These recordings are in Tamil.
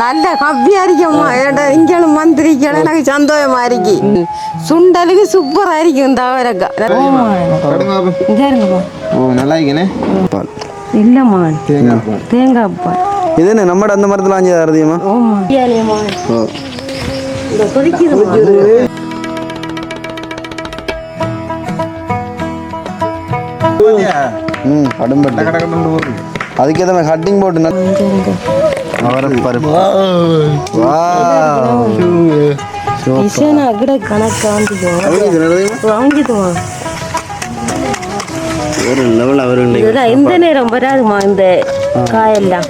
நல்ல கவ்வியா இருக்கம்மா இங்களும் மந்திரிக்கல எனக்கு சந்தோஷமா இருக்கு சுண்டலுக்கு சூப்பரா இருக்கும் இந்த அவரக்கா நல்லா இருக்கேனே இல்லம்மா தேங்காய் பால் இது என்ன நம்ம அந்த மரத்துல வாங்கி தரதியமா அதுக்கேற்ற மாதிரி கட்டிங் போட்டு இந்த நேரம் வராதுமா இந்த காயெல்லாம்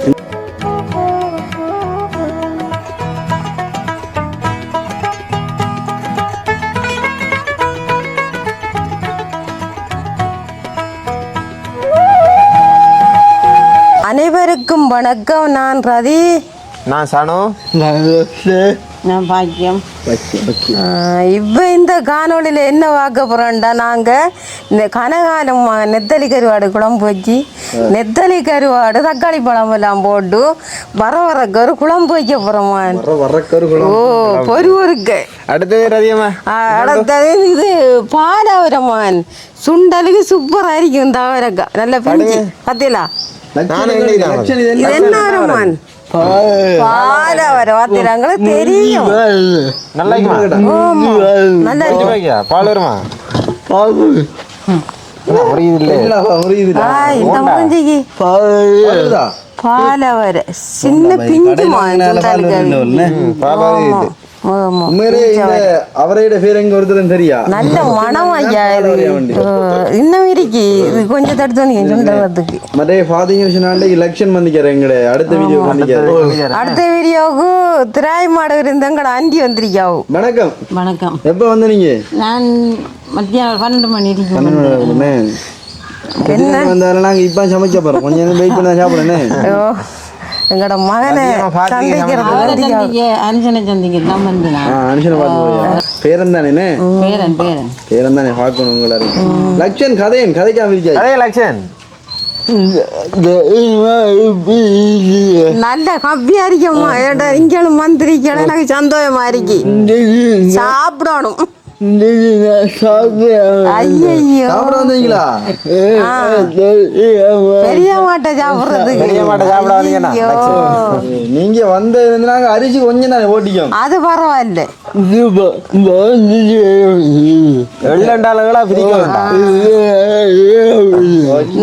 அனைவருக்கும் வணக்கம். நான் ரதி, நான் சானு, நான் பாக்கியம். இப்போ இந்த காணொலியில் என்ன பார்க்க போகிறோம்டா, நாங்கள் இந்த கனகாலம் நெத்தலி கருவாடு குழம்பு வச்சு நெத்தலி கருவாடு தக்காளி பழம் எல்லாம் போட்டு வரக்கு ஒரு குழம்பு வைக்க போகிறோமா. ஓ பொருவருக்கு அடுத்தது இது பாலவரமான் சுண்டலுக்கு சூப்பராக இருக்கும் இந்த அவரக்கா நல்ல பிரிஞ்சு பார்த்தீங்களா. இது என்ன வரமான் பாலவர வாத்திராங்கள தெரியும். நல்லா இந்த முடிஞ்சிக்கு பாலவர சின்ன பிஞ்சு நல்ல மனம் ஐயா. இன்னும் இருக்கு இது கொஞ்சம் தடுத்து அடுத்த வீடியோவுக்கு திராய் மாடு இருந்தங்கட அண்டி வந்திருக்காவும். வணக்கம் வணக்கம். எப்ப வந்து நீங்க? நான் மத்தியானம் 12 மணி நாங்க இப்ப சமைக்க போறோம். கொஞ்சம் வெயிட் பண்ண சாப்பிடுறேன். எங்கட மகனை அனுஷனை சந்திக்கிறேன். பேரந்தானே பேரந்தானே பார்க்கணும் உங்களை. லக்ஷன் கதையன் கதைக்காம லக்ஷன் நல்ல கவ்வியா இருக்கம்மா இங்களும் மந்திரிக்கல எனக்கு சந்தோஷமா இருக்கு சாப்பிடணும். பெரிய மாட்டை நீங்க வந்து அரிசி கொஞ்சம் தானே ஓட்டிக்கும். அது பரவாயில்ல.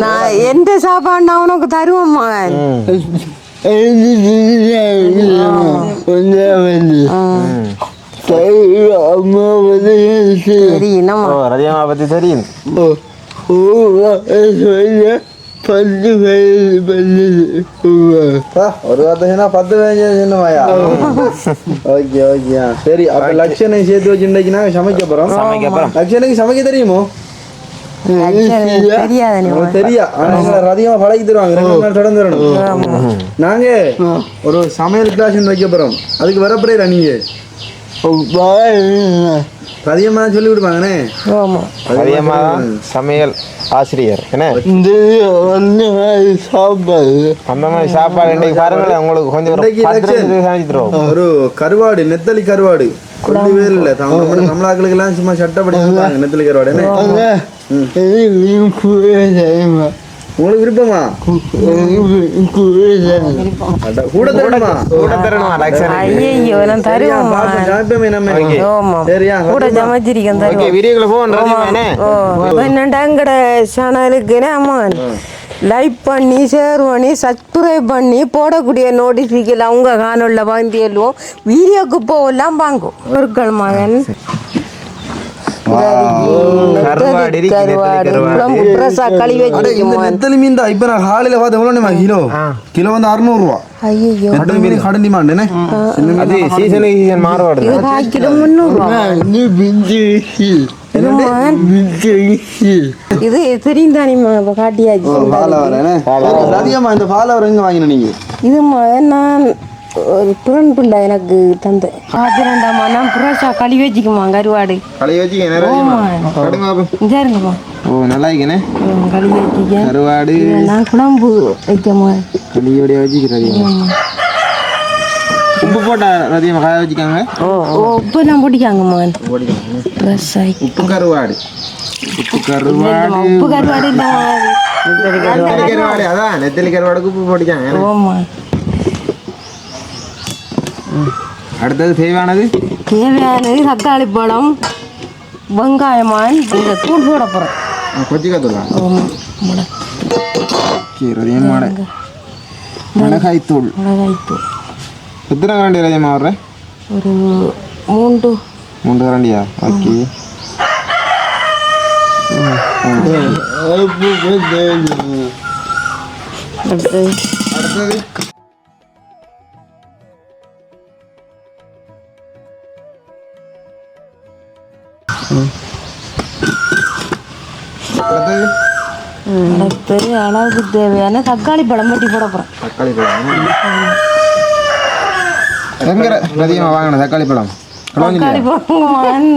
நான் எந்த சாப்பாடு நான் உனக்கு தருவேம்மா. பத்தி தெரியும். ஒரு வார்த்தை 10 ஓகே ஓகே சரி. அப்ப லட்சணை சேர்த்து வச்சுன்னா சமைக்க போறோம். லட்சணைக்கு சமைக்க தெரியுமோ? தெரியா அதிகமா பழகி தருவாங்க. 2 நாள் தொடர்ந்து வரணும். நாங்க ஒரு சமையல் கிளாஸ் வைக்க போறோம். அதுக்கு வரப்படையா நீங்க அதிகமா சொல்லி விடுவாங்கண்ணே. சமையல் ஆசிரியர் அந்த மாதிரி சாப்பாடு பாருங்களேன். உங்களுக்கு கொஞ்சம் ஒரு கருவாடு நெத்தலி கருவாடு கொண்டு பேர் இல்ல தமிழாக்களுக்கு எல்லாம் சும்மா சட்டப்படி நெத்தலி கருவாடு. உங்களுக்கு விருப்பமா? கூட தரணுமா? லைக் பண்ணி ஷேர் பண்ணி சப்ஸ்கிரைப் பண்ணி போடக்கூடிய நோட்டிஃபிகேஷன் அவங்க காணொல்ல வாங்கியல்லும் வீடியோக்கு போகலாம் வாங்கும். பொருட்கள் மகன் கிலோ வந்து 600 ரூபா. இது தெரியும் தானே காட்டியாச்சு. இது நான் ஒரு புறன் பிள்ளை எனக்கு தந்து அது ரெண்டாமா நான் புரோஷா களி வச்சுக்குமா கருவாடு களி வச்சுக்கேன் சரிங்கம்மா ஓ நல்லா இருக்கேனே களி வச்சுக்கேன் கருவாடு நான் குழம்பு வைக்கமா களியோடைய வச்சுக்கிறேன் உப்பு போட்டா ரதியமா காய வச்சுக்காங்க உப்பு எல்லாம் போட்டிக்காங்கம்மா உப்பு கருவாடு உப்பு கருவாடு நெத்தலி கருவாடு அதான் நெத்தலி கருவாடுக்கு உப்பு போட்டிக்காங்க ஆமா அடுத்தது தேவையானது தக்காளி பழம் வெங்காயமான் இந்த தூள் போட போகிறேன் கொச்சிக்காத்தூளா மிளகாய்த்தூள் எத்தனை கரண்டி ரஜமா வர்றேன் ஒரு மூன்று கரண்டியா ஓகே அடுத்தது அடுத்தது அளவுக்கு தேவையான தக்காளி பழம் வெட்டி போட போகிறேன் தக்காளி பழம் எங்க ரதியமா வாங்கின தக்காளி பழம் தக்காளி பழம்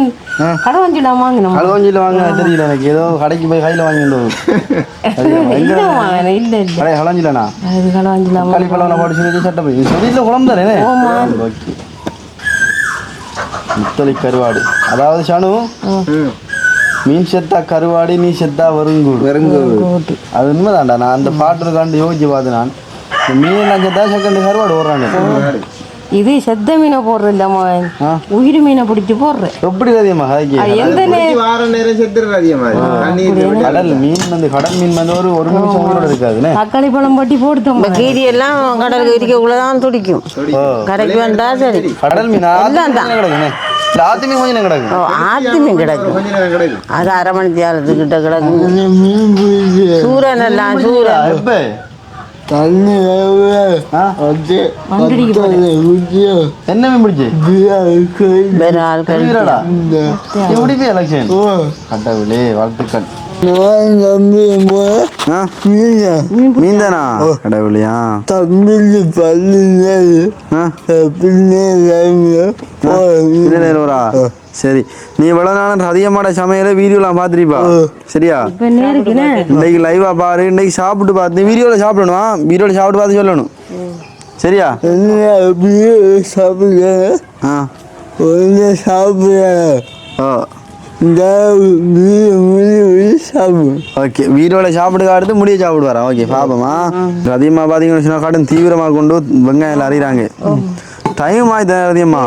கடவஞ்சிலாம் வாங்கினோம் கடவஞ்சியில் வாங்க தெரியல எனக்கு ஏதோ கடைக்கு போய் கையில் வாங்கிட்டு இல்லை கடை கலஞ்சிலண்ணா அது கடவஞ்சிலாம் தக்காளி பழம் போட்டு சொல்லி சட்டை சொல்லியில் குழம்பு தானே ஓகே நெத்தலி கருவாடு அதாவது சனு மீன் செத்தா கருவாடி நீ செத்தா வெறுங்கூடு அது உண்மைதான்டா நான் அந்த பாட்டுக்காண்டு யோசிச்சு பார்த்து நான் மீன் செத்தா செகண்ட் கருவாடு ஓடுறானு இது செத்த மீனை போடுற இல்லம்மா உயிர் மீனை பிடிச்சி போடுறேன் எப்படி ரதியம்மா கடல் மீன் வந்து கடல் மீன் வந்து ஒரு நிமிஷம் கூட இருக்காது தக்காளி பழம் பட்டி போடுத்தோம் கீரி எல்லாம் கடலுக்கு இருக்கக்குள்ளதான் துடிக்கும் கரைக்கு வந்தா சரி கடல் மீன் கிடக்குண்ணே ஆத்து மீன் கொஞ்சம் கிடக்கு ஆத்து மீன் கிடக்கு அது அரை மணி தியாலத்துக்கிட்ட கிடக்கு சூரன் எல்லாம் சூரன் எப்ப தண்ணி என்ன மீன் பிடிச்சி எப்படி போய் எலெக்ஷன் கடவுளே வாழ்த்துக்கள் மீன் தானா கடவுளையா சரி நீ இவ்வளவு நாள் அதிகமான சமையல வீடியோலாம் பாத்துருப்பா சரியா இன்னைக்கு லைவா பாரு இன்னைக்கு சாப்பிட்டு பார்த்து வீடியோல சாப்பிடணும் வீடியோல சாப்பிட்டு பார்த்து சொல்லணும் சரியா ஓகே வீடியோல சாப்பிட்டு அடுத்து முடிய சாப்பிட்டு வரேன் ஓகே பாப்போமா அதிகமா பாத்தீங்கன்னா காட்டும் தீவிரமா கொண்டு வெங்காயம் அறிறாங்க டைம் ஆயிடுது அதிகமா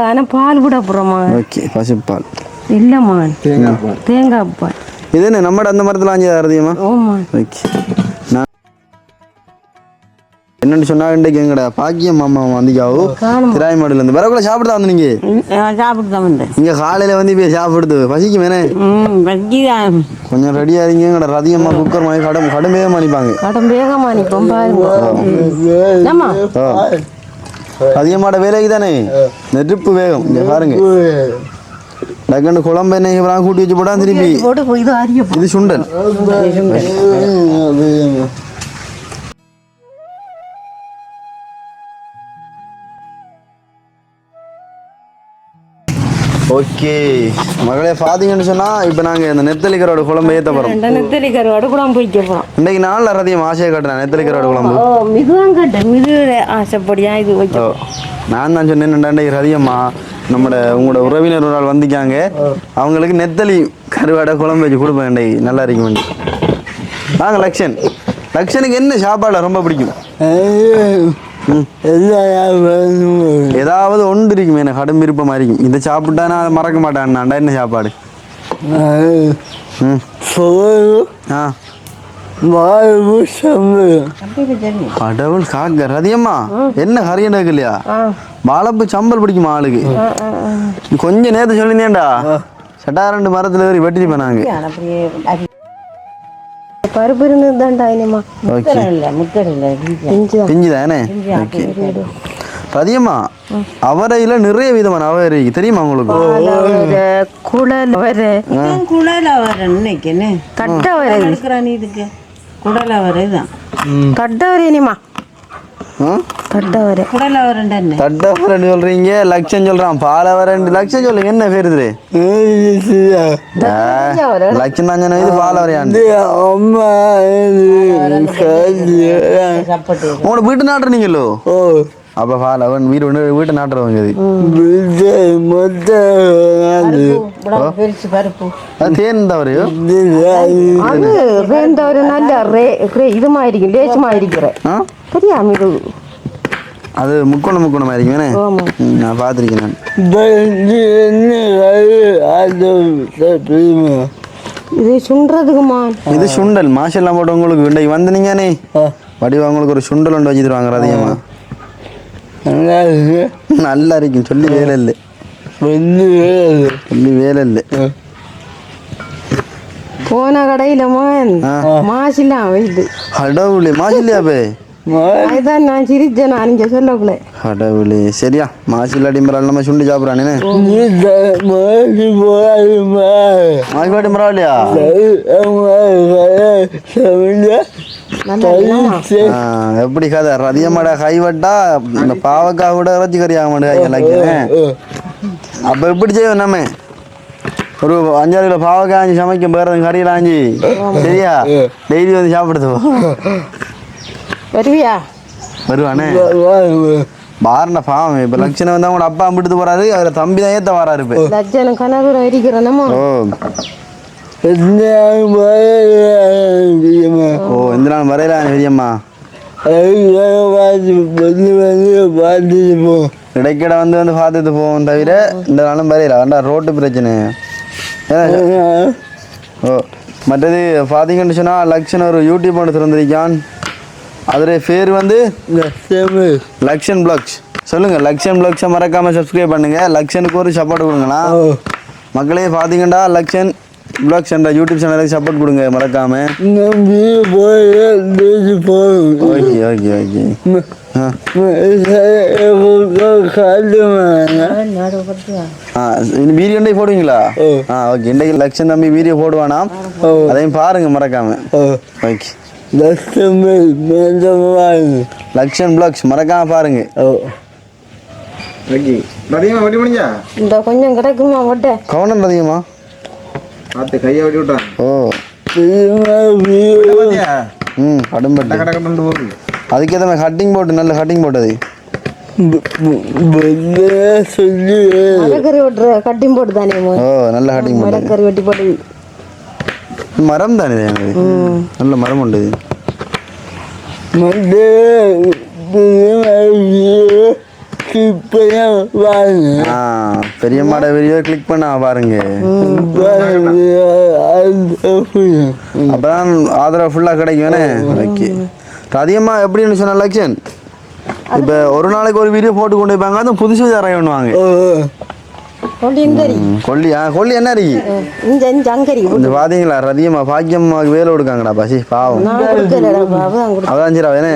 ஆனா பால் கூட போறோமா ஓகே பசுப்பால் இல்லம்மா தேங்காய் பால் இது என்ன நம்மட அந்த மரத்துல ஆஞ்சு அதிகமா ஓகே நான் என்னன்னு சொன்னா இன்றைக்கு எங்கட பாக்கியம் மாமா வந்திக்காவோ திராய் மாடுல இருந்து வரக்குள்ள சாப்பிட்டு வந்து நீங்க சாப்பிட்டு தான் வந்தேன் இங்க காலையில வந்து போய் சாப்பிடுது பசிக்கு மேனே கொஞ்சம் ரெடியா இருங்க எங்கட ரதியம்மா குக்கர் மாதிரி கடும் வேகமா அனுப்பாங்க கடும் வேகமா அனுப்போம் பாருங்க அதிகமான வேலைக்கு தானே நெருப்பு வேகம் இங்க பாருங்க டக்குன்னு குழம்பு என்ன கூட்டி வச்சு போட்டா திருப்பி இது சுண்டல் ஓகே மகளே பாத்தீங்கன்னு சொன்னா இப்ப நாங்க இந்த நெத்தலி கருவாடு குழம்பு ஏத்த போறோம் நெத்தலி கருவாடு குழம்பு வைக்க போறோம் இன்னைக்கு நாள் ரதியம் ஆசையை காட்டுறேன் நெத்தலி கருவாடு குழம்பு மிகவும் கட்டேன் மிது ஆசைப்படியா இது வைக்க நான் தான் சொன்னேன் ரதியம்மா உங்களோட உறவினர் ஒரு ஆள் வந்திக்காங்க அவங்களுக்கு நெத்தலி கருவாடை குழம்பு வச்சு கொடுப்பேன் இன்னைக்கு நல்லா இருக்கும் நாங்க லக்ஷனுக்கு என்ன சாப்பாடு ரொம்ப பிடிக்கும் ஏதாவது ஒன்று இருக்கும் எனக்கு கடும் விருப்பமா இருக்கும் இதை சாப்பிட்டா நான் அதை மறக்க மாட்டேன் என்ன சாப்பாடு கடவுள் காக்க ரதியம்மா என்ன கறியன் இருக்கு இல்லையா வாழைப்பு சம்பல் பிடிக்குமா ஆளுக்கு கொஞ்சம் நேரத்தை சொல்லினேன்டா சட்டாரண்டு மரத்துல ஏறி வெட்டிட்டு போனாங்க பருப்பு இருந்ததுதான்டா இனிமா பிஞ்சுதானே ரதியம்மா அவரையில நிறைய விதமான அவரை தெரியுமா உங்களுக்கு குடல் அவரை தட்டை அவரை குடல் அவரை தான் தட்டை அவரை இனிமா தட்டவரை தட்டவரன்னு சொல்றீங்க, லட்சம் சொல்றான். பாலவரன் லட்சம் சொல்லுங்க, என்ன பேர் இது? லட்சம் தான் சொன்ன, இது பாலவரையாண்டு. உங்களோட வீட்டு நாட்டுறீங்களோ? அப்ப பாலவன் வீட்டு நாட்டுறவங்க தேன் தவறையோ இதுமாയിരിക്കും ലേശമായിരിക്കും அது முக்கோணமாയിരിக்குமே. நான் பார்த்துருக்கேன். இது சுண்டதுக்குமா? இது சுண்டல் மாசெல்லாம் போட்டு உங்களுக்கு இன்றைக்கு வந்து நீங்கனே வடிவா உங்களுக்கு ஒரு சுண்டல் ஒன்று வச்சு தருவாங்க. அதிகமா நல்லா இருக்கும். சொல்லி வேலை இல்லை, சொல்லி வேலை இல்லை. போன கடையில மாசிலாம் இது கடவுளே, மாசில்லையா பே? அதுதான் நான் சிரிச்சேன். நான் இங்க சொல்லக்குள்ள கடவுளே. சரியா மாசில் அடிம்பரால் நம்ம சுண்டி சாப்பிட்றானே. மாசிப்பாடி மரா எப்படி கதை அதிகமாடா கைவட்டா இந்த பாவக்காய் கூட இறச்சி கறி ஆக மாட்டேங்க. அப்ப எப்படி செய்வோம் நம்ம? ஒரு 5-6 கிலோ பாவக்காய் ஆஞ்சி சமைக்கும் போறது கறியெல்லாம் ஆஞ்சி. சரியா டெய்லி வந்து சாப்பிடுது. வருவியா? வருவானே பாருண்ணா பாவம். இப்ப லட்சணம் வந்து அவங்க அப்பா அம்பிட்டு போறாரு, அதுல தம்பி தான் ஏத்த வராரு. இப்ப லட்சணம் கனகுரம் இருக்கிறோம். இந்த நாள் வரையில பெரியம்மா இடைக்கிட வந்து வந்து பார்த்துட்டு போவோம் தவிர இந்த நாளும் வரையில வேண்டா ரோட்டு பிரச்சனை. மற்றது பார்த்தீங்கன்னு சொன்னா லக்ஷன் ஒரு யூடியூப் ஒன்று திறந்திருக்கான். அதோடைய பேர் வந்து லக்ஷன் பிளாக்ஸ். சொல்லுங்க, லக்ஷன் பிளாக்ஸை மறக்காம சப்ஸ்கிரைப் பண்ணுங்க. லக்ஷனுக்கு ஒரு சப்போர்ட் கொடுங்களா மக்களே. பார்த்தீங்கன்னா லக்ஷன் பிளாக்ஸ் என்ற யூடியூப் சேனலுக்கு சப்போர்ட் கொடுங்க மறக்காம. Okay okay okay. வீடியோ போடுவீங்களா? ஓகே. இன்றைக்கு லட்சம் தம்பி வீடியோ போடுவானா, அதையும் பாருங்க மறக்காம. ஓகே. லக்ஷன் பிளாக்ஸ் மறக்காம பாருங்க. இந்த கொஞ்சம் கிடக்குமா ஓட்ட கவனம் அதிகமா கையை வெட்டி விட்டான். அதுக்கேற்ற மாதிரி கட்டிங் போட்டு நல்ல கட்டிங் போட்டது. கட்டிங் போட்டு தானே. நல்ல கட்டிங் மரக்கறி வெட்டி போட்டு மரம் தானே, நல்ல மரம் உண்டு. பெரியம்மாட வீடியோ கிளிக் பண்ண பாருங்க. அப்பதான் ஆதரவு ஃபுல்லா கிடைக்கும். ஓகே. அதிகமா எப்படின்னு சொன்ன லக்ஷன், இப்ப ஒரு நாளைக்கு ஒரு வீடியோ போட்டு கொண்டு போய்ப்பாங்க. அது புதுசு தரைய பண்ணுவாங்க. கொல்லி என்ன இருக்கு பாத்தீங்களா? ரதியம்மா பாக்கியம்மா வேலை கொடுக்காங்கடா பசி பாவம். அதான் சரி என்ன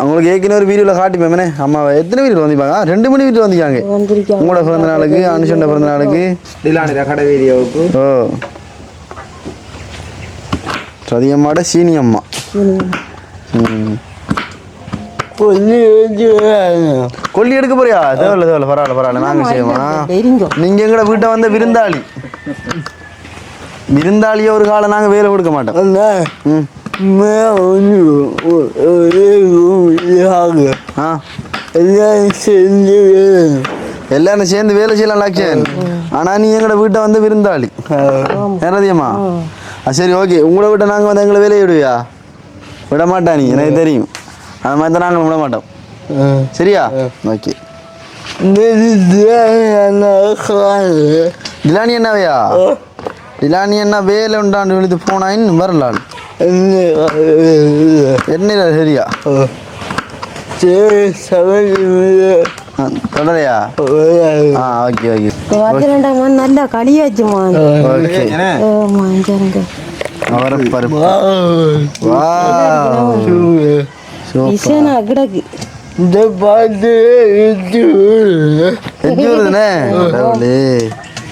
அவங்களுக்கு ஏற்கனவே ஒரு வீடியோவில் காட்டிப்பேன். அம்மா எத்தனை வீடியோ வந்திருப்பாங்க? 2 மணி வீடியோ வந்திருக்காங்க. உங்களோட பிறந்த நாளுக்கு, அனுஷனோட பிறந்த நாளுக்கு. ரதியம்மாட சீனி அம்மா. கொல்லி எடுக்க போறியா? தேவையில்ல பரவாயில்ல நாங்க செய்வோம். நீங்க எங்கட வீட்டை வந்த விருந்தாளிய ஒரு காலம் நாங்க வேலை கொடுக்க மாட்டோம். எல்லாரும் சேர்ந்து வேலை செய்யலாம் லக்ஷன். ஆனா நீ எங்கட வீட்டை வந்து விருந்தாளி ரதியம்மா. சரி ஓகே. உங்களை வீட்டை நாங்க வந்து எங்களை வேலையை விடுவியா? விட மாட்டா நீ, எனக்கு தெரியும். அது மாதிரி தான் நாங்கள் விட மாட்டோம். சரியா? ஓகே. டிலானி என்னவையா? டிலானி என்ன வேலை உண்டாண்டு விழுத்து போனான்னு வரலாள் என்ன? சரியா தொடரையா? Okay okay. நல்லா களியாச்சுமா. கிடக்கு இந்த பாட்டு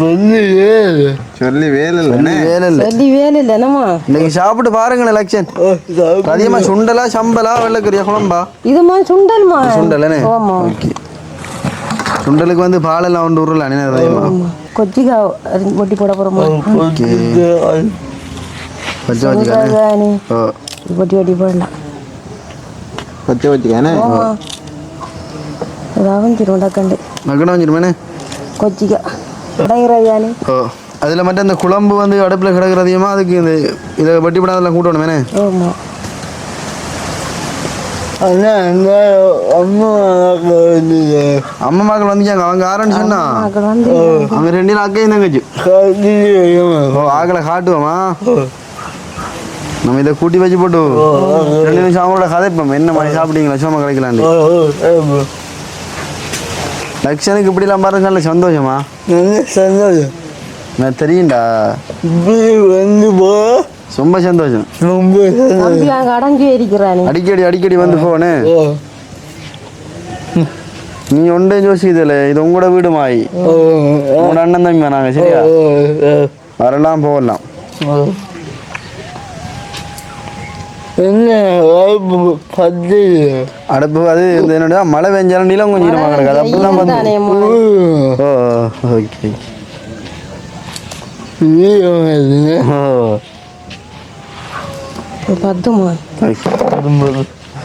சொல்லி வேலை இல்லைண்ணே. வேலை இல்லை சொல்லி வேலை இல்லை என்னம்மா. இன்னைக்கு சாப்பிட்டு பாருங்களேன் லக்ஷன். அதிகமாக சுண்டலா சம்பலா வெள்ளைக்கறியா குழம்பா? இதுமா சுண்டல்மா. சுண்டலனே. ஆமா. ஓகே. சுண்டலுக்கு வந்து பாலெல்லாம் ஒன்று உருள் அண்ணே அதிகமா. கொச்சிக்கா ஒட்டி போட போகிறோமா? ஓகே. பச்சை வச்சுக்கானே. ஓ ஒட்டி ஒட்டி போடலாம். பச்சை வச்சுக்கானே. ஏதாவது திருவிழாக்கண்டு நக்கடா வச்சிருமேனே. கொச்சிக்கா அடங்கிறாயானே. ஓ அதில் மட்டும் இந்த குழம்பு வந்து அடுப்பில் கிடக்குற அதிகமாக அதுக்கு இந்த இதை வட்டி படாதெல்லாம் கூட்டணுமேனே. ஆமாம். அம்மா மகள் வந்துச்சாங்க. அவங்க ஆரண்டு சொன்னா அவங்க 2 நாள் அக்கையும் தங்கச்சு. ஓ ஆக்களை காட்டுவோமா? நம்ம இதை கூட்டி வச்சு போட்டு 2 நிமிஷம் அவங்களோட கதைப்போம். என்ன மாதிரி சாப்பிட்டீங்களா சோமா கிடைக்கலான்னு. லக்ஷனுக்கு இப்படிலாம் பாருங்க நல்ல சந்தோஷமா? சந்தோஷம். நான் தெரியும்டா. ரொம்ப சந்தோஷம். தம்பி அங்கே அடங்கி இருக்கிறானே. அடிக்கடி வந்து போனே. நீ ஒன்றே யோசிக்கல, இது உங்களோட வீடு மாயி. உங்களோட அண்ணன் தம்பி நாங்கள் சரியா வரலாம் போகலாம். அடுப்பு அது என்னோட மழை பெஞ்சாலும் நிலம் கொஞ்சம் கிடக்காது. அப்படிலாம் வந்து ஓ ஓகே. பத்துமா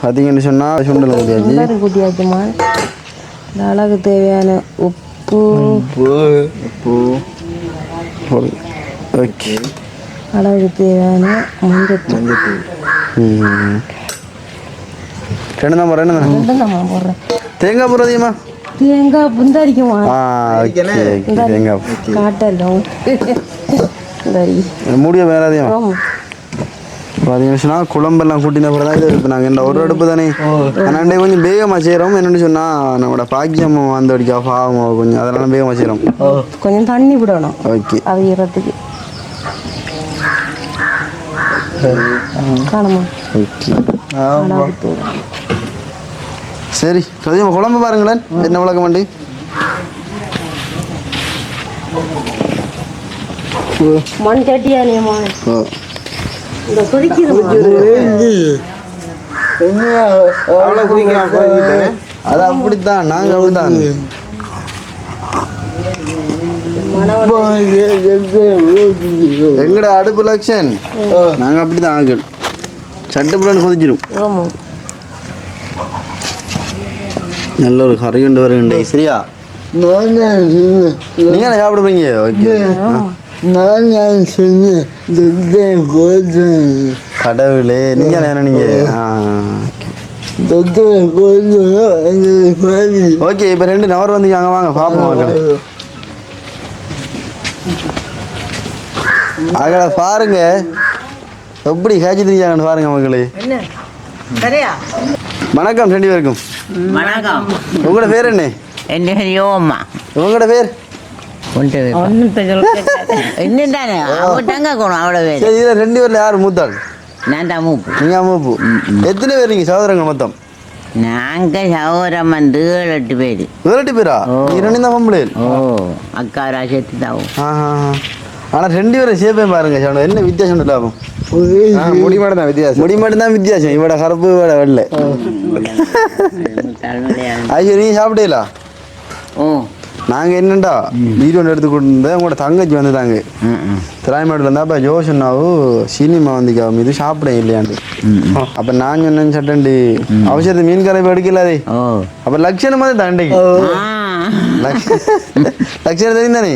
பார்த்தீங்கன்னு சொன்னால் சுண்டல் கூட்டியாச்சு. கூட்டியாச்சுமா. இந்த அளவுக்கு தேவையான உப்பு ஓகே. அளவுக்கு தேவையான மஞ்சத்தூள். 2 தான் போடுறேன். 2 தான் போடுறேன். தேங்காய் பூ அதிகமா? தேங்காய் புந்தரிக்குமா? தேங்காய் காட்டலும் மூடிய வேற அதிகம். பார்த்தீங்கன்னா குழம்பெல்லாம் கூட்டின பிறகு தான் இது இருக்குது. நாங்கள் இந்த ஒரு அடுப்பு தானே அண்ணாண்டே கொஞ்சம் வேகமாக செய்கிறோம். என்னென்னு சொன்னால் நம்மளோட பாக்கியம் வந்து அடிக்கா பாவம் கொஞ்சம் அதனால வேகமாக செய்கிறோம். கொஞ்சம் தண்ணி விடணும். ஓகே. அவியறதுக்கு காணுமா? ஓகே சரி. சதியம்மா குழம்பு பாருங்களேன் என்ன விளக்கம் பண்ணி. மண் சட்டியானியம்மா. ஓ இந்த குடிக்குது அது அப்படித்தான். நாங்கள் அப்படித்தான். எங்கட அடுப்பு லக்ஷன் நாங்கள் அப்படித்தான் ஆக்கள் சட்டப்புலன்னு கொதிச்சிடும். நல்ல ஒரு கறி கொண்டு வருகின்றே சரியா? நீங்க சாப்பிடுவீங்க? ஓகே. கடவுளே நீங்க நீங்க ஓகே. இப்போ 2 நவர் வந்து அங்கே வாங்க பார்ப்போம். மக்களை அங்கே பாருங்க எப்படி காய்ச்சி தெரிஞ்சாங்கன்னு பாருங்க மக்களே. வணக்கம் 2 பேருக்கும். வணக்கம். உங்களோட பேர் என்ன? என் பேர் யோம்மா. உங்களோட பேர்? என்னதானே அவட்டாங்க போகணும் அவ்வளோ பேர். சரி இதில் 2 பேரில் யார் மூத்தாள்? நான் தான் மூப்பு. நீங்கள் மூப்பு. எத்தனை பேர் நீங்கள் சகோதரங்க மொத்தம்? நாங்கள் சகோதரம் வந்து 7-8 பேர். 7-8 பேரா? நீ 2 தான் பொம்பளை? ஓ அக்கா ராசத்து தான். ஆனால் 2 பேரும் சேப்பேன் பாருங்க. என்ன வித்தியாசம் இல்லாமல் முடி மட்டும் தான் வித்தியாசம். முடி மட்டும் தான் வித்தியாசம். இவட கருப்பு இவட வெள்ளை. ஐயோ நீங்கள் சாப்பிட்டீங்களா? ஓ நாங்கள் என்னண்டா வீடியோ ஒன்று எடுத்து கொடுத்தேன். உங்களோட தங்கச்சி வந்துட்டாங்க திராய்மாட்டில் இருந்தால். அப்போ ஜோஷன்னாவும் சினிமா வந்துக்காவும் இது சாப்பிட இல்லையாண்டு. அப்போ நான் சொன்னேன் சட்டண்டி அவசரத்தை மீன் கரை எடுக்கலாதே. அப்போ லட்சணம் வந்து தண்டைக்கு லட்சணம் தெரியும் தானே.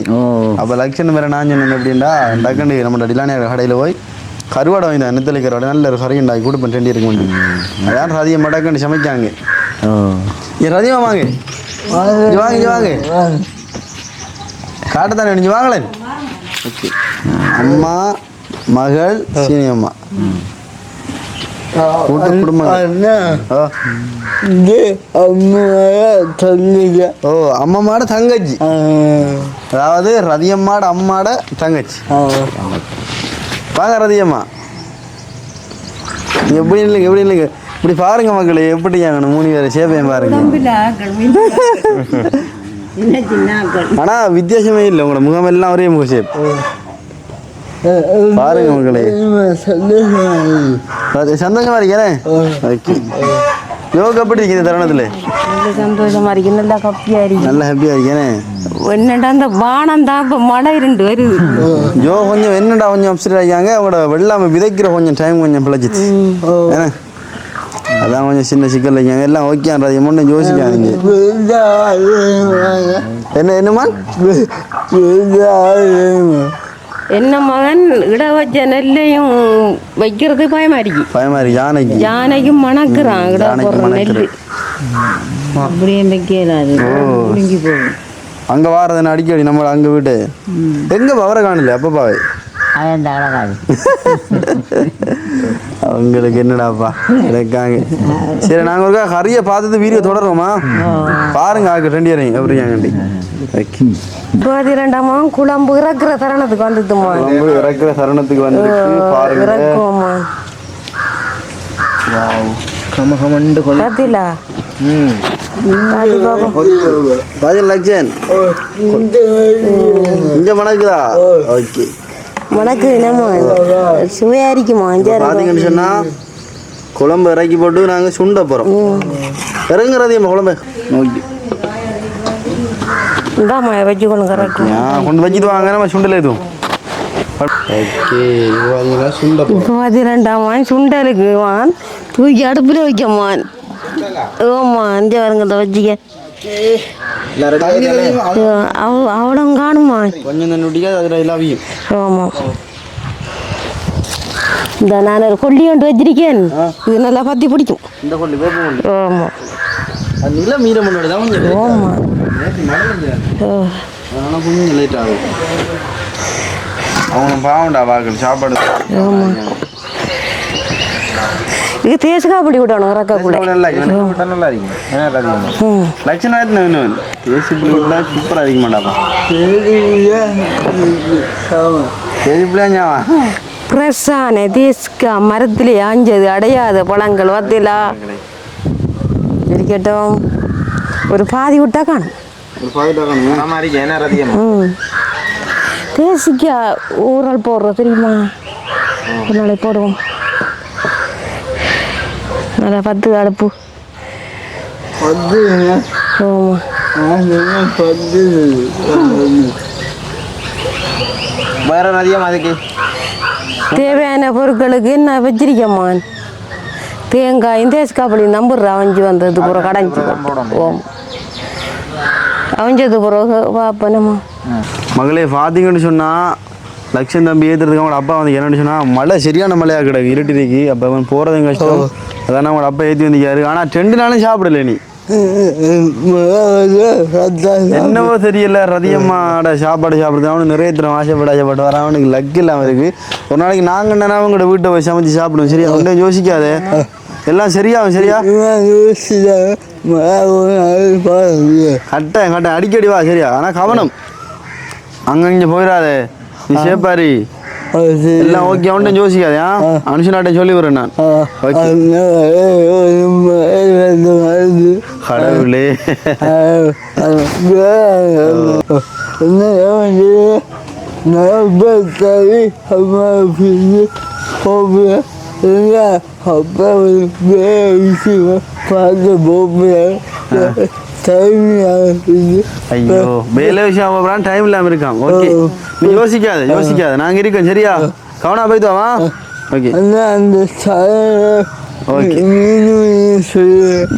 அப்போ லட்சணம் வேறு நான் சொன்னேன் அப்படின்டா டக்கண்டு நம்ம டிலானியார் கடையில் போய் கருவாடை வாங்கி நெத்தலி கருவாடை நல்ல ஒரு கறி உண்டாக்கி கொடுப்பேன் 2 இருக்க முடியும். அதான் ரதியம் மடக்கண்டு சமைக்காங்க. என் ரதியமாக வாங்க வாங்க காட்டத்தானே நினைஞ்சு வாங்கலேன். ஓகே. அம்மா மகள் சீனி அம்மா கூட்டு குடும்பம். ஓ அம்மாவோட தங்கச்சி. அதாவது ரதியம்மாட அம்மாட தங்கச்சி. வாங்க ரதியம்மா. எப்படி இல்லைங்க எப்படி இல்லைங்க இப்படி பாருங்க மக்களே எப்படி ஆகணும் 3 பேரை சேவையும் பாருங்க. சின்ன சின்ன ஆக்கள். ஆனா வித்தியாசமே இல்லை உங்களோட முகம் எல்லாம் ஒரே முக ஷேப் பாருங்க உங்களே சந்தோஷமா இருக்கேன் யோகா எப்படி இருக்குது தருணத்துல நல்ல சந்தோஷமா இருக்கு நல்லா கப்பியா இருக்கு நல்ல ஹாப்பியா இருக்கேனே என்னடா அந்த வானம் தான் இப்போ மழை இருண்டு வருது ஜோ கொஞ்சம் என்னடா கொஞ்சம் அப்செட் ஆகியாங்க அவங்களோட வெள்ளாமை விதைக்கிற கொஞ்சம் டைம் கொஞ்சம் பிழைச்சிச்சு ஏன்னா அதான் கொஞ்சம் சின்ன சிக்கல் வைக்காங்க எல்லாம் ஓகேன்றது முன்ன யோசிக்காதீங்க என்னம்மா என்ன மகன் இட வச்ச நெல்லையும் வைக்கிறது பயமா இருக்கு யானைக்கும் மணக்குறான் இட போடுற நெல் அப்படியே வைக்கலாது முடிஞ்சு போகும் அங்க வாரதுன்னு அடிக்கடி நம்ம அங்க வீட்டு எங்க அவரை காணல அப்பப்பாவே அவன் அழகாது அவங்களுக்கு என்னடாப்பா இருக்காங்க சரி நாங்க ஒருக்கா ஹரிய பார்த்தது வீடியோ தொடருவோமா பாருங்க ஆக்கு ரெண்டு பேரையும் எப்படியாங்கண்டி இரண்டாமா குழம்பு இறக்குற தருணத்துக்கு வந்துட்டுமா இறக்குற தருணத்துக்கு வந்து இறக்குவோமா பார்த்தீங்களா லட்சன் இங்க மணக்குதா ஓகே மணக்கு என்னம்மா சுவையா இருக்குமா பாத்தீங்கன்னு சொன்னா குழம்பு இறக்கி போட்டு நாங்க சுண்ட போறோம் இறங்குறதையும் குழம்பு ஓகே இந்தாம்மா வச்சுக்கொண்டு கரெக்ட் கொண்டு வச்சுட்டு வாங்க நம்ம சுண்டல் எதுவும் இப்போ பதிரெண்டாமா சுண்டலுக்கு வான் தூக்கி அடுப்பில் வைக்கமான் ஓம்மா அஞ்சு வருங்க வச்சுக்க அவளும் காணுமா கொஞ்சம் தண்ணியா அதில் எல்லாவையும் ஆமாம் இந்த நான் ஒரு கொல்லி கொண்டு வச்சிருக்கேன் இது நல்லா பற்றி பிடிக்கும் இந்த கொல்லி வேப்ப கொல்லி ஆமாம் அது இல்லை மீற முன்னாடி தான் கொஞ்சம் ஆமாம் அதனால் கொஞ்சம் லேட் ஆகும் அவங்க பாவண்டா வாக்கள் சாப்பாடு ஆமாம் இது தேசுக்காய் பிடி விடணும் இறக்கக்கூட நல்லா இருக்கும் லட்சணம் வேணும் தேசி பிள்ளை விட்டா சூப்பராக அதிக மாட்டாப்பா தேசி பிள்ளையாவா ஃப்ரெஷ்ஷான தேசுக்காய் மரத்திலே ஆஞ்சது அடையாத பழங்கள் பார்த்தீங்களா இருக்கட்டும் ஒரு பாதி விட்டா காணும் தேசிக்காய் ஊறல் போடுறோம் தெரியுமா ஒரு நாளைக்கு போடுவோம் நல்லா 10 அடுப்பு தேவையான பொருட்களுக்கு என்ன வச்சிருக்கம்மா தேங்காயும் தேசிக்காப்பளியும் நம்புற அவஞ்சி வந்தது பிறகு கடைஞ்சி ஓம் அவஞ்சது பிறகு பாப்பனம்மா மகளே பார்த்தீங்கன்னு சொன்னால் லட்சம் தம்பி ஏற்றுறதுக்கு அவங்களோட அப்பா வந்து என்னன்னு சொன்னால் மழை சரியான மழையாக கிடக்கு இருட்டிருக்கு அப்போ அவன் போகிறதும் கஷ்டம் அதான் அவங்களோட அப்பா ஏற்றி வந்திருக்காரு ஆனால் 2 நாளும் சாப்பிடல நீ என்னவோ தெரியல ரதியம்மாட சாப்பாடு சாப்பிடுறது அவனு நிறைய தரம் ஆசைப்பட்டு வர அவனுக்கு லக்கு இல்லாமல் இருக்குது ஒரு நாளைக்கு நாங்கள் என்னன்னா அவங்களோட வீட்டை போய் சமைச்சு சாப்பிடுவோம் சரியா ஒன்றும் யோசிக்காதே எல்லாம் சரியாகும் சரியா கட்டேன் அடிக்கடி வா சரியா ஆனால் கவனம் அங்கே போயிடாதே நீ சேப்பாரி எல்லாம் ஓகே ஒன்றும் யோசிக்காதே அனுஷனாட்ட சொல்லி வரேன் நான் கடவுளே ஐயோ வேலை விஷயம் அப்புறம் டைம் இல்லாமல் இருக்கான் ஓகே நீ யோசிக்காத நாங்கள் இருக்கோம் சரியா கவனா போய்த்து வா ஓகே ஓகே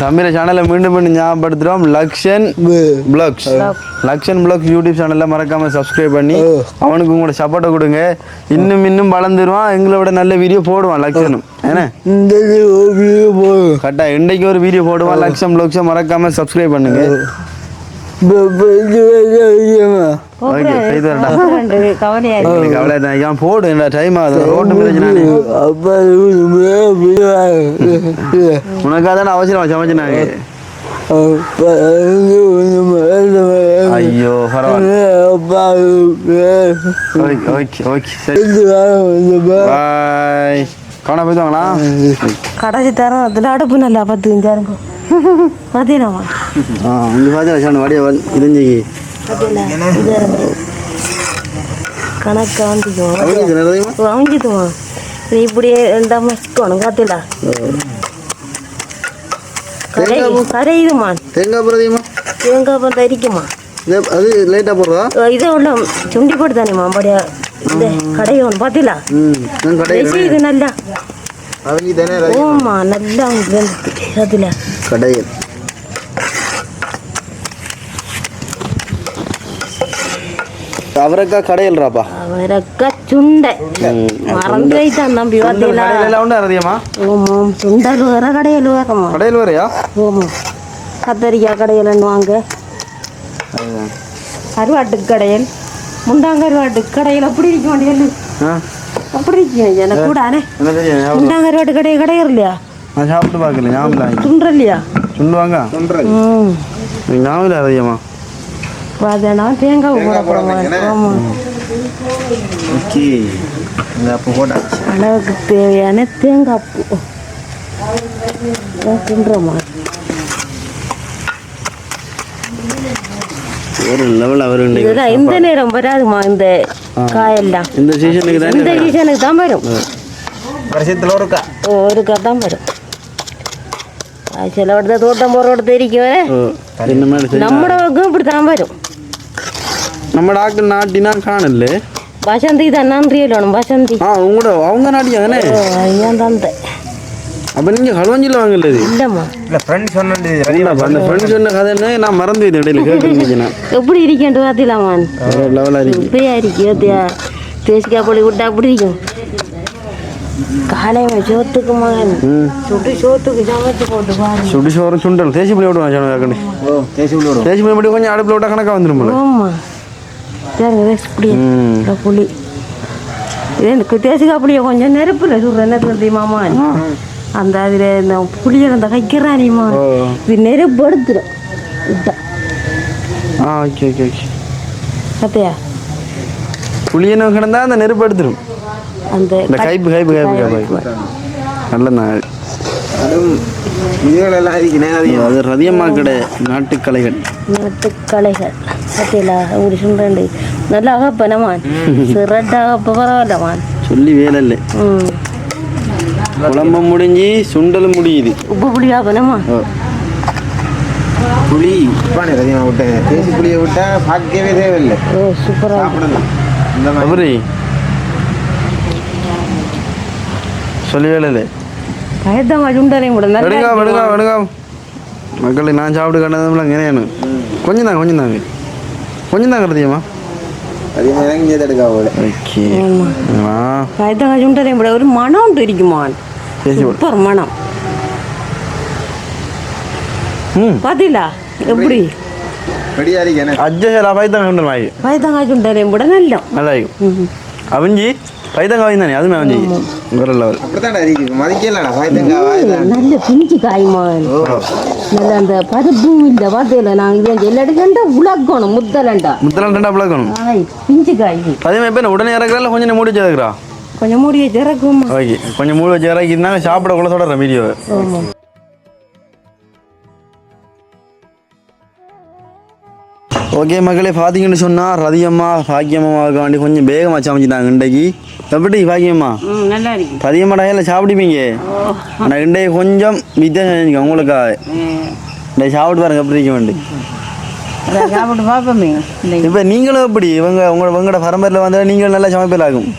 தமிழ சேனலை மீண்டும் ஞாபகப்படுத்துகிறோம் லக்ஷன் பிளாக்ஸ் யூடியூப் சேனலில் மறக்காம சப்ஸ்கிரைப் பண்ணி அவனுக்கு உங்களோட சப்போர்ட்டை கொடுங்க இன்னும் வளர்ந்துருவான் எங்களோட நல்ல வீடியோ போடுவான் லக்ஷனும் ஏன்னா கரெக்டா இன்றைக்கு ஒரு வீடியோ போடுவான் லக்ஷம் மறக்காம சப்ஸ்கிரைப் பண்ணுங்க போடு டைம் ஆகுது உனக்காக அவசரம் சமைச்சினாங்க ஐயோ கவனம் போய்த்தாங்களா கடைசி தரம் அதில் அடுப்பு நல்லா 10 இருக்கும் பார்த்தீங்களா இங்கே பார்த்தீங்களா சாணம் வடிய இருந்து கணக்கா வந்துக்குவோம் வாங்கிக்குவோம் இப்படியே ரெண்டாம் வச்சுக்கணும் காத்திலா கரையுதுமா தேங்காய் பிரதியமா தேங்காய் பந்தா இருக்குமா அது லைட்டாக போடுறதா இதை உள்ள சுண்டி போட்டு தானேம்மா அப்படியே இந்த கடையும் பார்த்தீங்களா இது நல்லா ஓமா நல்லா அதில் கடையில் அவரைக்காய் கடையில்றாப்பா அவரைக்காய் சுண்டை மறந்து வைத்தான் தம்பி பார்த்தீங்களா ஓமாம் சுண்டல் வேற கடையில் வேறம்மா கடையில் வேறையா ஓமா கத்தரிக்காய் கடையில் வாங்க கருவாட்டு கடையில் முண்டாங்கருவாட்டு கடையில் அப்படி இருக்க வேண்டியது அப்படி இருக்கேன் எனக்கு கூட முண்டாங்கருவாட்டு கடை கிடையாது இல்லையா நான் சாப்பிட்டு பார்க்கல ஞாபகம் சுண்டுற இல்லையா சுண்டுவாங்க ஞாபகம் அதிகமா பார்த்தேன்னா தேங்காய் போட போகிறோம் அளவுக்கு தேவையான தேங்காய் பூ சுண்டுறோமா ஒரு லெவல் அவர் இந்த நேரம் வராதுமா இந்த காயெல்லாம் இந்த சீசனுக்கு தான் வரும் வருஷத்துல ஒருக்கா தான் வரும் சில இடத்த தோட்டம் போடுற தெரிக்கும் நம்மட பக்கம் இப்படி தான் வரும் நம்ம டாக்டர் நாட்டினா காணல வசந்தி தான் நன்றியலும் வசந்தி உங்களோட அவங்க நாட்டியா தானே ஏன் தந்தை அப்போ நீங்கள் களுவஞ்சில் வாங்கல இல்லைம்மா இல்லை ஃப்ரெண்ட்ஸ் சொன்னது அந்த ஃப்ரெண்ட்ஸ் சொன்ன கதைன்னு நான் மறந்து போயிட்டேன் இடையில கேட்டு எப்படி இருக்கேன் பார்த்திலாமான் லெவலாக இருக்கு இப்படியா இருக்கு தேசிக்காய் பொடி விட்டா அப்படி இருக்கும் காலையில சோத்துக்கு மகன் சோத்துக்கு சமைச்சு போட்டு பாருங்க சுடி சோறும் சுண்டல் தேசி புளி விடுவாங்க தேசி புளி மட்டும் கொஞ்சம் அடுப்பில் விட்டா கணக்காக வந்துடும் போல ஆமா சரிங்க புளி எனக்கு தேசிக்காய் புளியை கொஞ்சம் நெருப்புல சுடுற நேரத்தில் தெரியுமாமா அந்த அதில் இந்த புளியை அந்த கைக்கிறானிமா இது நெருப்பு எடுத்துடும் ஓகே ஓகே ஓகே பார்த்தியா புளியனை கிடந்தா அந்த நெருப்பு எடுத்துடும் அந்த கைப்பு நல்ல இதுகளெல்லாம் இருக்கிறேன் அது ரதியம்மா கடை நாட்டுக்கலைகள் பார்த்தீங்களா ஒரு சுண்டண்டு நல்லா அகப்பனமா சிரட்டாக பரவாயில்லமான் சொல்லி வேலை இல்லை குழம்பு முடிஞ்சு சுண்டலும் முடியுது உப்பு புளியா பண்ணமா புளி உப்பானே ரதியமாக விட்டேன் தேசி புளியை விட்டா பார்க்கவே தேவையில்லை சூப்பராக சாப்பிடலாம் இந்த அப்படி சொல்லி வேலை இல்லை பயத்தமா சுண்டலையும் கூட விடுங்க மக்களை நான் சாப்பிட்டு கண்டதுல இங்கேனு கொஞ்சம் தாங்க ரதியம்மா அதிகமாக இறங்கி எடுக்கா ஓகே பயத்தமா சுண்டலையும் கூட ஒரு மனம் தெரிக்குமா சூப்பர் மனம் பாத்தீங்களா எப்படி பயத்தங்காய் சுண்டலையும் கூட நல்லா இருக்கும் அவஞ்சி பைத்தங்காய் தானே அதுமே அவஞ்சி வேற லெவல் நல்ல பிஞ்சு காயுமா நல்ல அந்த பருப்பும் இல்லை பார்த்தீங்களா நாங்கள் எல்லா இடத்துல உலக்கணும் முத்தலண்டா உலக்கணும் பிஞ்சு காய் அதே மாதிரி இப்போ உடனே இறக்குறா கொஞ்சம் மூடி வச்சுக்கிறா கொஞ்சம் மூடி வச்சு இறக்குமா ஓகே கொஞ்சம் மூடி வச்சு இறக்கினாங்க சாப்பிட கூட சொல்கிறேன் வீடியோ ஓகே மக்களே பார்த்தீங்கன்னு சொன்னால் ரதியம்மா பாக்கியம்மாவுக்கு வேண்டி கொஞ்சம் வேகமாக சமைச்சிட்டாங்க இன்றைக்கு எப்படி பாக்கியம்மா நல்லா இருக்கு பதியம்மாடா இல்லை சாப்பிடுவீங்க ஆனால் இன்றைக்கு கொஞ்சம் வித்தியாசம் செஞ்சுக்கோங்க உங்களுக்காக இன்றைக்கு சாப்பிட்டு பாருங்க எப்படி இருக்க வேண்டி சாப்பிட்டு பார்ப்போமே இப்போ நீங்களும் எப்படி உங்களோட பரம்பரையில் வந்தால் நீங்களும் நல்லா சமைப்பலாகும்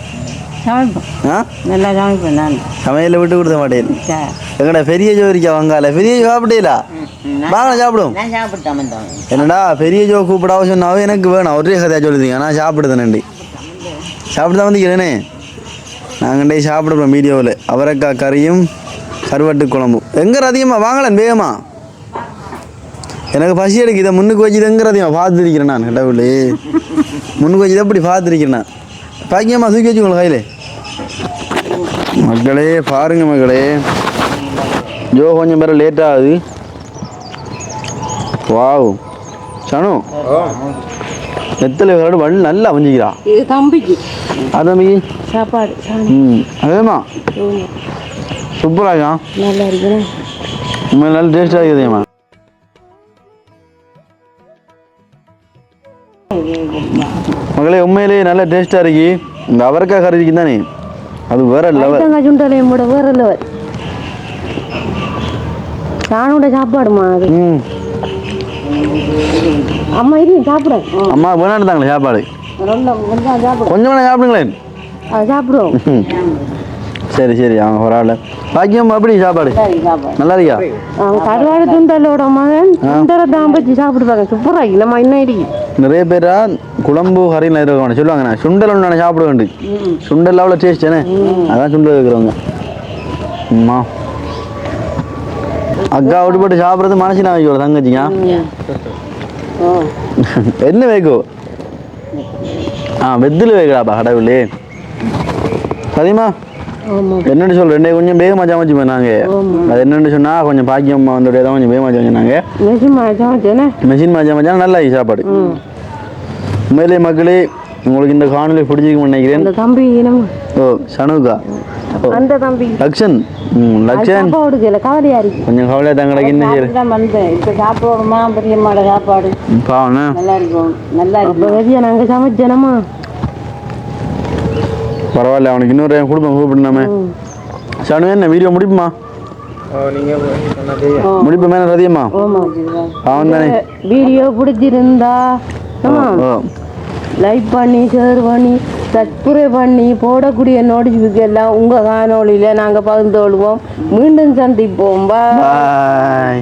நல்லா சமைப்பேன் நான் சமையலில் விட்டு கொடுத்த மாட்டேன் எங்கடா பெரிய ஜோ இருக்கா வங்கால பெரிய சாப்பிட்டீங்களா வாங்க சாப்பிடும் என்னடா பெரிய ஜோ கூப்பிட அவசியம் எனக்கு வேணும் ஒரே கதையாக சொல்லுதீங்க நான் சாப்பிடுதேன்டி சாப்பிட்டு தான் வந்துக்கிறேனே நாங்கள் சாப்பிடுறோம் வீடியோவில் அவரைக்காய் கறியும் கருவாட்டு குழம்பும் எங்கே அதிகமாக வாங்கலன் வேகமா எனக்கு பசி எடுக்கு இதை முன்னுக்கு வச்சு எங்கே அதிகமாக பார்த்துருக்கிறேன் நான் கடவுளே முன்னுக்கு வச்சு எப்படி பார்த்துருக்கிறேன் நான் பாக்கியம்மா தூக்கி வச்சு உங்களை கையில் மக்களே பாருங்க மக்களே ஜோ கொஞ்சம் பேர் லேட் ஆகுது வாவ் சனு நெத்தலை வள்ளி நல்லா அமைஞ்சிக்கிறா தம்பிக்கு அது சாப்பாடு அதேமா சூப்பராக நல்லா இருக்கு உண்மையில நல்ல டேஸ்டாக இருக்குதுமா. மகளே உண்மையிலேயே நல்ல டேஸ்டாக இருக்கு. இந்த அவரைக்காய் கறி இருக்கு தானே, அது வேற லெவல். தேங்காய் சுண்டலையும் கூட வேற லெவல். சாணோட சாப்பாடுமா அது. அம்மா இரு சாப்பிடுறேன். அம்மா வேணான்னு தாங்களே சாப்பாடு, கொஞ்சம் சாப்பிடும். கொஞ்சம் வேணா சாப்பிடுங்களேன். அது சாப்பிடுவோம். சரி சரி, அவங்க ஒரு ஆள் பாக்கியம். அப்படி சாப்பாடு நல்லா இருக்கியா? கருவாடு துண்டலோட மகன் துண்டலை தான் வச்சு சாப்பிடுவாங்க. சூப்பராக இருக்கு. நம்ம இன்னும் இருக்கு நிறைய பேரா குழம்பு கறியில் இருக்கிறவங்க சொல்லுவாங்க, நான் சுண்டல் ஒன்று சாப்பிட வேண்டு. சுண்டல் அவ்வளோ டேஸ்ட் தானே, அதான் சுண்டல் இருக்கிறவங்க. அம்மா அக்கா விட்டு போட்டு சாப்பிட்றது மனசு நான் வைக்கோ தங்கச்சிங்க. என்ன வைக்கோ? வெத்தில வைக்கலாப்பா கடவுளே. சரிம்மா, என்னென்னு சொல்கிறேன், கொஞ்சம் வேகமாக சமைச்சு பண்ணாங்க. அது என்னென்னு சொன்னால் கொஞ்சம் பாக்கியம் வந்துடைய தான் கொஞ்சம் வேகமாக சமைச்சினாங்க. மெஷின் மாதிரி சமைச்சா நல்லா சாப்பாடு. உண்மையிலே மக்களே உங்களுக்கு இந்த காணொலி பிடிச்சிருக்குன்னு நினைக்கிறேன். தம்பி ஓ சனுக்கா, அந்த தம்பி லக்ஷன். லக்ஷன் கொஞ்சம் கவலையாக தான் கிடக்கு. என்ன செய்யறது, சாப்பிடுவோமா பெரியம்மாட சாப்பாடு பாவண்ணா நல்லா இருக்கும். நல்லா இருக்கும். நாங்கள் சமைச்சனமா பரவாயில்ல. அவனுக்கு இன்னொரு கொடுப்போம் கூப்பிடலாமே. சனு என்ன வீடியோ முடிப்புமா? முடிப்போமே ரதியம்மா. அவன் தானே வீடியோ பிடிச்சிருந்தா லைக் பண்ணி ஷேர் பண்ணி சப்ஸ்கிரைப் பண்ணி போடக்கூடிய நோட்டிஃபிகேஷன் எல்லாம் உங்கள் காணொலியில் நாங்கள் பகிர்ந்து கொள்வோம். மீண்டும் சந்திப்போம். பாய்.